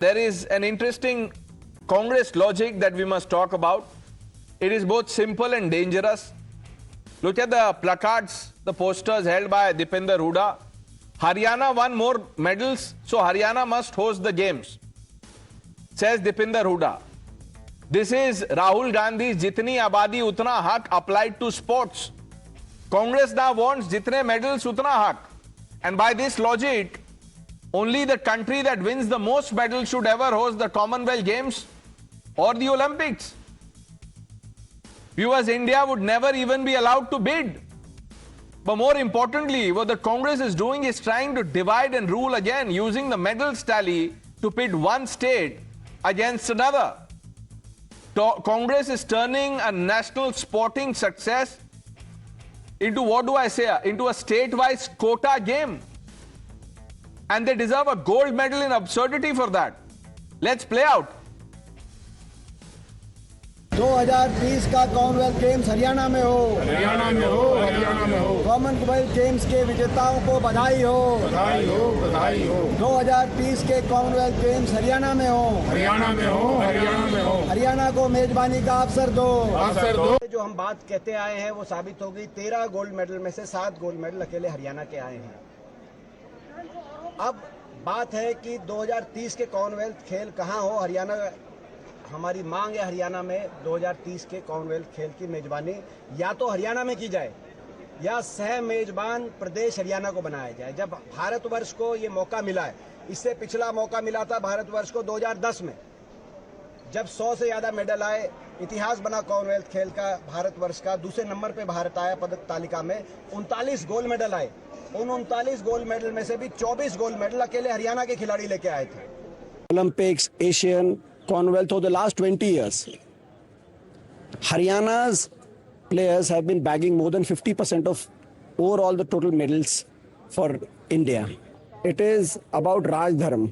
there is an interesting Congress logic that we must talk about. It is both simple and dangerous. Look at the placards, the posters held by Dipender Hooda. Haryana won more medals, so Haryana must host the games, says Dipender Hooda. This is Rahul Gandhi's Jitni Abadi Utna Hak applied to sports. Congress now wants Jitne medals Utna Hak. And by this logic, only the country that wins the most medals should ever host the Commonwealth Games or the Olympics. Viewers, India would never even be allowed to bid. But more importantly, what the Congress is doing is trying to divide and rule again, using the medals tally to pit one state against another. Congress is turning a national sporting success into, what do I say, into a state-wise quota game. And they deserve a gold medal in absurdity for that. Let's play out. 2020 का Commonwealth games Haryana में हो, हरियाणा में हो, हरियाणा में हो। Commonwealth games के विजेताओं को बधाई हो, बधाई हो, बधाई हो। 2030 के कॉमनवेल्थ गेम्स हरियाणा में हो, हरियाणा में हो, हरियाणा में हो। हरियाणा को मेजबानी का अवसर दो, अवसर दो। जो हम बात कहते आए हैं वो साबित हो गई। 13 गोल्ड मेडल में से 7 गोल्ड मेडल अकेले हरियाणा के आए हैं। अब बात है कि 2030 के कॉमनवेल्थ खेल कहाँ हो। हरियाणा, हमारी मांग है हरियाणा में 2030 के कॉमनवेल्थ खेल की मेजबानी या तो हरियाणा में की जाए या सह मेजबान प्रदेश हरियाणा को बनाया जाए। जब भारतवर्ष को ये मौका मिला है, इससे पिछला मौका मिला था भारतवर्ष को 2010 में, जब 100 से ज्यादा मेडल आए, इतिहास बना कॉमनवेल्थ खेल का भारतवर्ष का। दूसरे नंबर पे भारत आया पदक तालिका में, 39 गोल्ड मेडल आए। उन 39 गोल्ड मेडल में से भी 24 गोल्ड मेडल अकेले हरियाणा के खिलाड़ी लेके आए थे। Olympics, Asian, Commonwealth over the last 20 years, Haryana's players have been bagging more than 50% of overall the total medals for India. It is about Raj Dharam,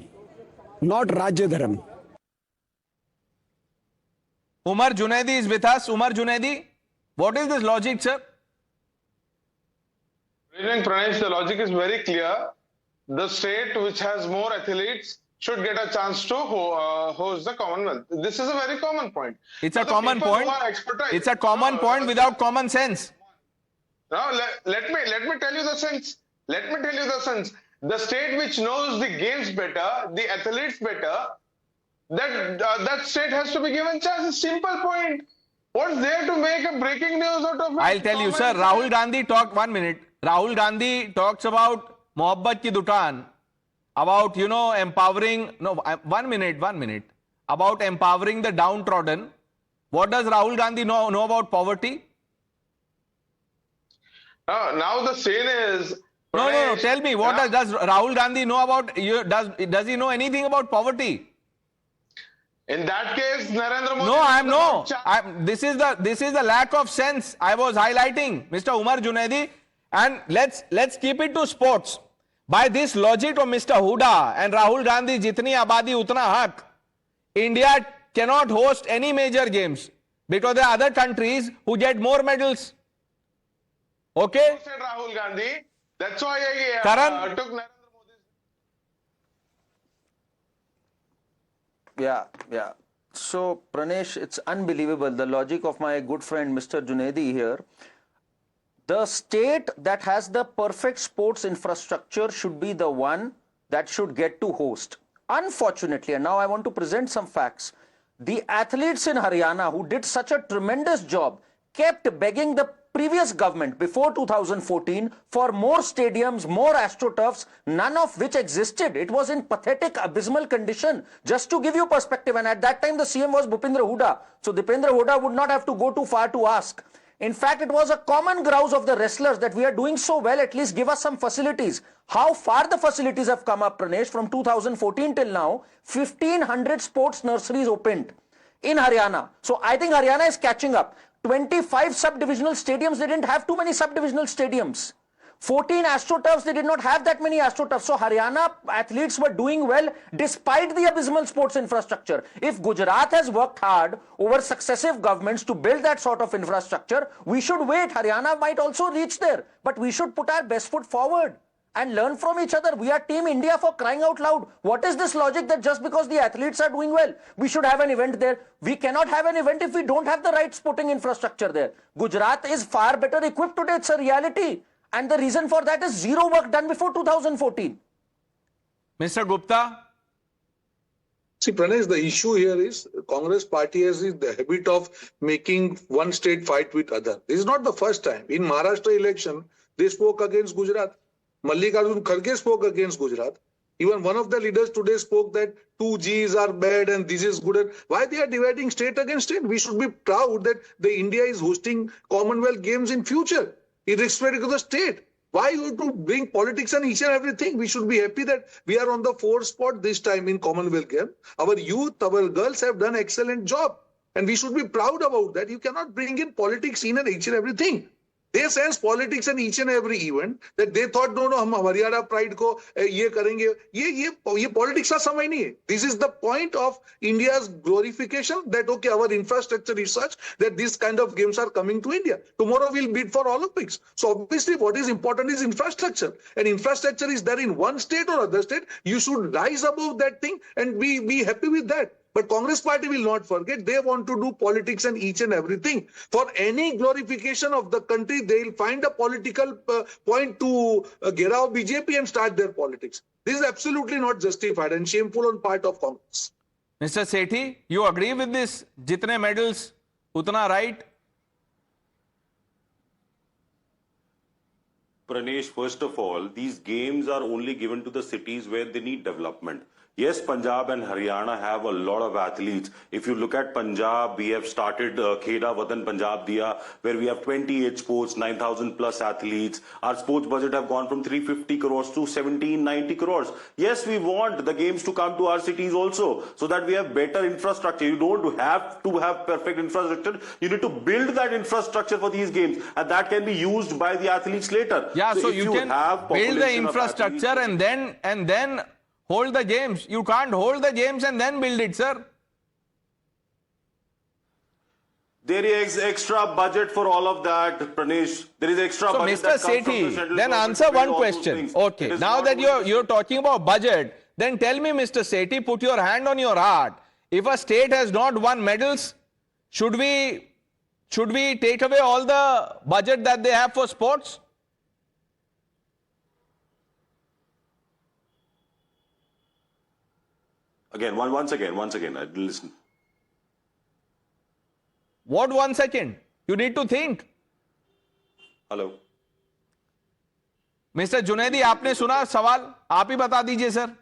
not Rajya Dharam. Umar Junaidi is with us. Umar Junaidi, what is this logic, sir? Pranesh, the logic is very clear. The state which has more athletes should get a chance to host the Commonwealth. This is a very common point. It's a common point. It's a common point without common sense. Now, let me tell you the sense. Let me tell you the sense. The state which knows the games better, the athletes better, that state has to be given chance. Simple point. What's there to make a breaking news out of it? I'll tell you, sir. Rahul Gandhi talked 1 minute. Rahul Gandhi talks about Mohabbat ki Dukaan, about, empowering, 1 minute, about empowering the downtrodden. What does Rahul Gandhi know about poverty? Now the scene is... No, tell me, what does Rahul Gandhi know about, does he know anything about poverty? In that case, Narendra Modi... This is the lack of sense I was highlighting, Mr. Umar Junaidi. And let's keep it to sports. By this logic of Mr. Hooda and Rahul Gandhi, Jitni Abadi Utna Hak, India cannot host any major games because there are other countries who get more medals. Okay? You said Rahul Gandhi. That's why I Karan? took Narendra Modi's... Yeah. So, Pranesh, it's unbelievable. The logic of my good friend Mr. Junaidi here. The state that has the perfect sports infrastructure should be the one that should get to host. Unfortunately, and now I want to present some facts, the athletes in Haryana who did such a tremendous job kept begging the previous government before 2014 for more stadiums, more astroturfs, none of which existed. It was in pathetic, abysmal condition. Just to give you perspective, and at that time the CM was Bhupendra Hooda. So Dipender Hooda would not have to go too far to ask. In fact, it was a common grouse of the wrestlers that we are doing so well, at least give us some facilities. How far the facilities have come up, Pranesh, from 2014 till now, 1,500 sports nurseries opened in Haryana. So I think Haryana is catching up. 25 sub-divisional stadiums, they didn't have too many sub-divisional stadiums. 14 astroturfs, they did not have that many astroturfs. So Haryana athletes were doing well despite the abysmal sports infrastructure. If Gujarat has worked hard over successive governments to build that sort of infrastructure, we should wait. Haryana might also reach there, but we should put our best foot forward. and learn from each other. We are Team India, for crying out loud. What is this logic that just because the athletes are doing well, we should have an event there? We cannot have an event if we don't have the right sporting infrastructure there. Gujarat is far better equipped today. It's a reality. And the reason for that is zero work done before 2014. Mr. Gupta? See, Pranesh, the issue here is Congress party has the habit of making one state fight with other. This is not the first time. In Maharashtra election, they spoke against Gujarat. Mallikarjun Kharge spoke against Gujarat. Even one of the leaders today spoke that 2Gs are bad and this is good. Why they are dividing state against state? We should be proud that the India is hosting Commonwealth Games in future, irrespective of the state. Why you have to bring politics and each and everything? We should be happy that we are on the fourth spot this time in Commonwealth Games. Our youth, our girls have done excellent job. And we should be proud about that. You cannot bring in politics in and each and everything. They sense politics in each and every event that they thought, no, hum Haryana pride ko ye karenge. Ye politics ka samay nahi hai. This is the point of India's glorification that, okay, our infrastructure is such that these kind of games are coming to India. Tomorrow we'll bid for Olympics. So obviously what is important is infrastructure. And infrastructure is there in one state or other state. You should rise above that thing and be happy with that. But Congress party will not forget. They want to do politics and each and everything. For any glorification of the country, they'll find a political point to get out BJP and start their politics. This is absolutely not justified and shameful on part of Congress. Mr. Sethi, you agree with this? Jitne medals, utna right? Pranesh, first of all, these games are only given to the cities where they need development. Yes, Punjab and Haryana have a lot of athletes. If you look at Punjab, we have started Kheda Watan Punjab Diya, where we have 28 sports, 9,000 plus athletes. Our sports budget have gone from 350 crores to 1790 crores. Yes, we want the games to come to our cities also, so that we have better infrastructure. You don't have to have perfect infrastructure. You need to build that infrastructure for these games, and that can be used by the athletes later. Yeah, so you can build the infrastructure and then hold the games. You can't hold the games and then build it, sir. There is extra budget for all of that, Pranesh. There is extra budget. So, Mr. Sethi, then answer one question. Okay, now that you're talking about budget, then tell me, Mr. Sethi, put your hand on your heart. If a state has not won medals, should we take away all the budget that they have for sports? Again, once again, I didn't listen. What 1 second? You need to think. Hello. Mr. Junaidi, आपने सुना सवाल? आप ही बता दीजिए, sir.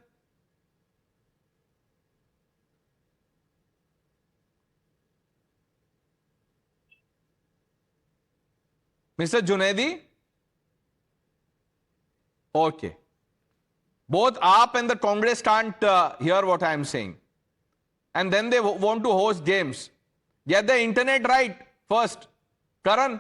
Mr. Junaidi? Okay. Both AAP and the Congress can't hear what I am saying. And then they want to host games. Get the internet right first. Karan?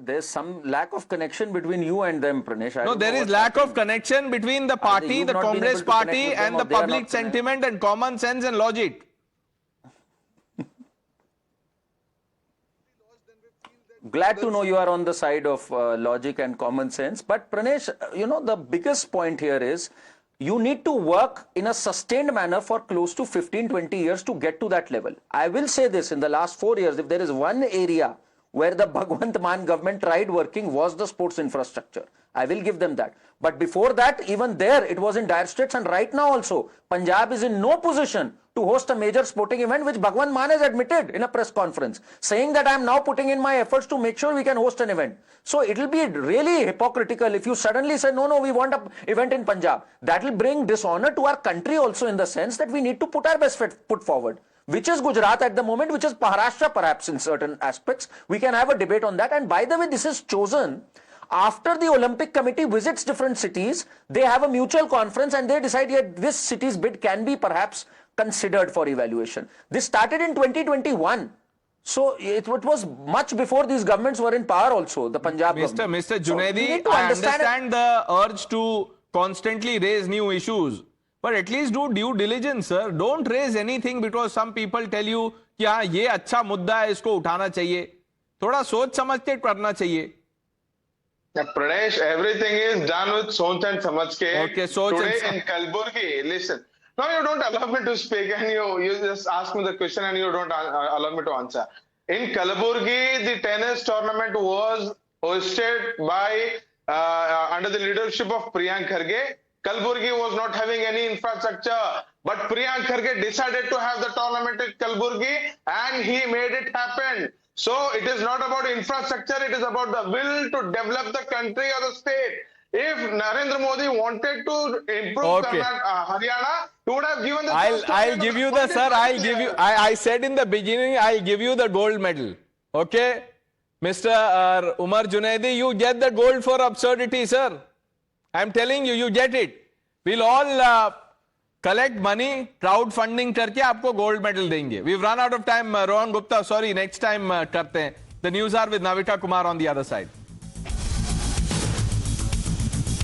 There's some lack of connection between you and them, Pranesh. No, there is lack of connection between the party, the Congress party, and the public sentiment and common sense and logic. Glad to know you are on the side of logic and common sense. But Pranesh, you know, the biggest point here is you need to work in a sustained manner for close to 15-20 years to get to that level. I will say this, in the last 4 years, if there is one area where the Bhagwant Mann government tried working, was the sports infrastructure. I will give them that. But before that, even there, it was in dire straits. And right now also, Punjab is in no position to host a major sporting event, which Bhagwant Mann has admitted in a press conference, saying that I am now putting in my efforts to make sure we can host an event. So it will be really hypocritical if you suddenly say, no, we want an event in Punjab. That will bring dishonor to our country also, in the sense that we need to put our best foot forward, which is Gujarat at the moment, which is Maharashtra perhaps in certain aspects. We can have a debate on that. And by the way, this is chosen after the Olympic Committee visits different cities. They have a mutual conference and they decide, yeah, this city's bid can be perhaps considered for evaluation. This started in 2021. So it was much before these governments were in power also, the Punjab government. Mr. Junaidi, I understand the urge to constantly raise new issues, but at least do due diligence, sir. Don't raise anything because some people tell you कि हाँ ये अच्छा मुद्दा है, इसको उठाना चाहिए. थोड़ा सोच समझ के करना चाहिए. Pradesh, everything is done with soch and samajh. Okay, soch and Today in Kalburgi, listen. No, you don't allow me to speak, and you just ask me the question, and you don't allow me to answer. In Kalburgi, the tennis tournament was hosted by under the leadership of Priyank Kharge. Kalburgi was not having any infrastructure, but Priyank Kharge decided to have the tournament in Kalburgi, and he made it happen. So it is not about infrastructure, it is about the will to develop the country or the state. If Narendra Modi wanted to improve Okay. Haryana, he would have given the I'll give you the, sir, I'll give you, I said in the beginning, I'll give you the gold medal. Okay? Mr. Umar Junaidi, you get the gold for absurdity, sir. I'm telling you, you get it. We'll all collect money, crowdfunding करके आपको gold medal देंगे. We've run out of time. Rohan Gupta, sorry, next time करते हैं. The news are with Navita Kumar on the other side.